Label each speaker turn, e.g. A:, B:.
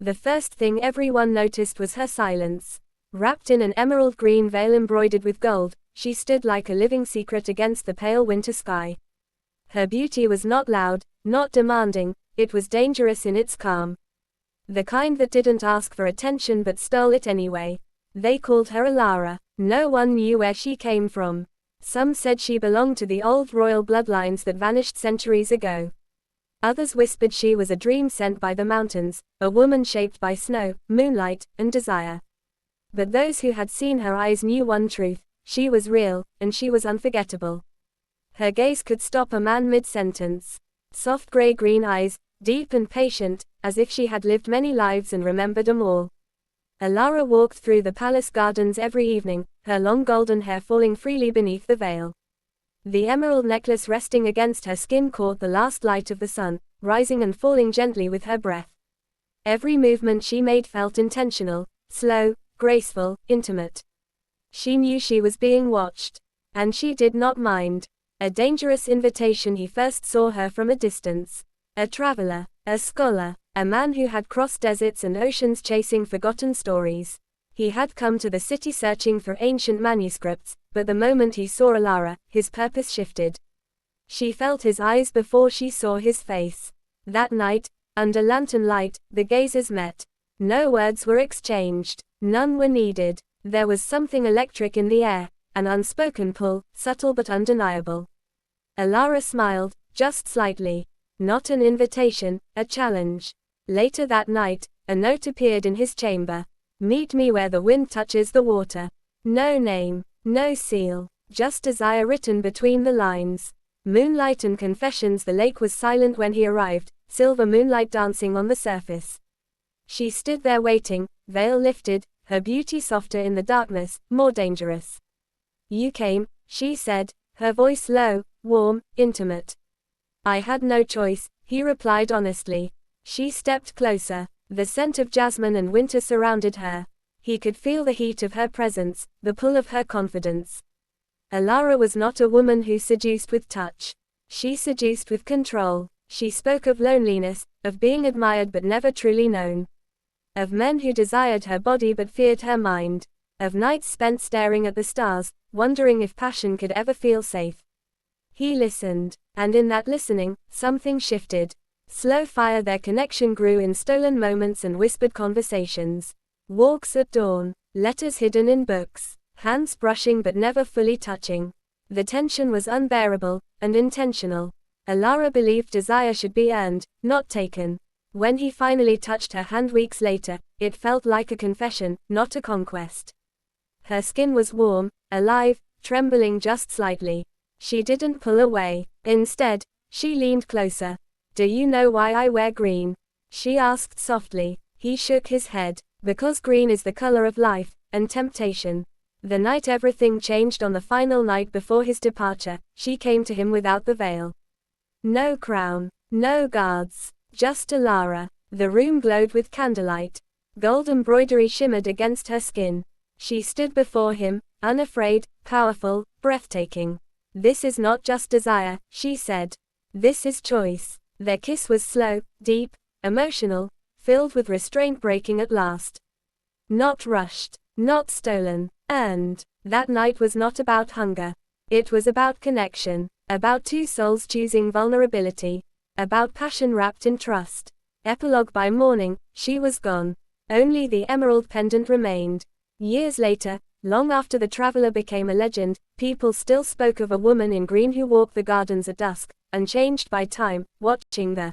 A: The first thing everyone noticed was her silence. Wrapped in an emerald green veil embroidered with gold, she stood like a living secret against the pale winter sky. Her beauty was not loud, not demanding, it was dangerous in its calm. The kind that didn't ask for attention but stole it anyway. They called her Alara. No one knew where she came from. Some said she belonged to the old royal bloodlines that vanished centuries ago. Others whispered she was a dream sent by the mountains, a woman shaped by snow, moonlight, and desire. But those who had seen her eyes knew one truth: she was real, and she was unforgettable. Her gaze could stop a man mid-sentence. Soft gray-green eyes, deep and patient, as if she had lived many lives and remembered them all. Alara walked through the palace gardens every evening, her long golden hair falling freely beneath the veil. The emerald necklace resting against her skin caught the last light of the sun, rising and falling gently with her breath. Every movement she made felt intentional, slow, graceful, intimate. She knew she was being watched. And she did not mind. A dangerous invitation. He first saw her from a distance. A traveler, a scholar, a man who had crossed deserts and oceans chasing forgotten stories. He had come to the city searching for ancient manuscripts, but the moment he saw Alara, his purpose shifted. She felt his eyes before she saw his face. That night, under lantern light, the gazes met. No words were exchanged. None were needed. There was something electric in the air, an unspoken pull, subtle but undeniable. Alara smiled, just slightly. Not an invitation, a challenge. Later that night, a note appeared in his chamber. Meet me where the wind touches the water. No name, no seal, just desire written between the lines. Moonlight and confessions. The lake was silent when he arrived, silver moonlight dancing on the surface. She stood there waiting, veil lifted, her beauty softer in the darkness, more dangerous. You came, she said, her voice low, warm, intimate. I had no choice, he replied honestly. She stepped closer. The scent of jasmine and winter surrounded her. He could feel the heat of her presence, the pull of her confidence. Alara was not a woman who seduced with touch. She seduced with control. She spoke of loneliness, of being admired but never truly known. Of men who desired her body but feared her mind. Of nights spent staring at the stars, wondering if passion could ever feel safe. He listened, and in that listening, something shifted. Slow fire. Their connection grew in stolen moments and whispered conversations. Walks at dawn, letters hidden in books, hands brushing but never fully touching. The tension was unbearable, and intentional. Alara believed desire should be earned, not taken. When he finally touched her hand weeks later, it felt like a confession, not a conquest. Her skin was warm, alive, trembling just slightly. She didn't pull away. Instead, she leaned closer. Do you know why I wear green? She asked softly. He shook his head. Because green is the color of life, and temptation. The night everything changed. On the final night before his departure, she came to him without the veil. No crown, no guards, just Alara. The room glowed with candlelight. Gold embroidery shimmered against her skin. She stood before him, unafraid, powerful, breathtaking. This is not just desire, she said. This is choice. Their kiss was slow, deep, emotional, filled with restraint, breaking at last. Not rushed, not stolen, earned. That night was not about hunger. It was about connection, about two souls choosing vulnerability, about passion wrapped in trust. Epilogue. By morning, she was gone. Only the emerald pendant remained. Years later, long after the traveler became a legend, people still spoke of a woman in green who walked the gardens at dusk, unchanged by time, watching the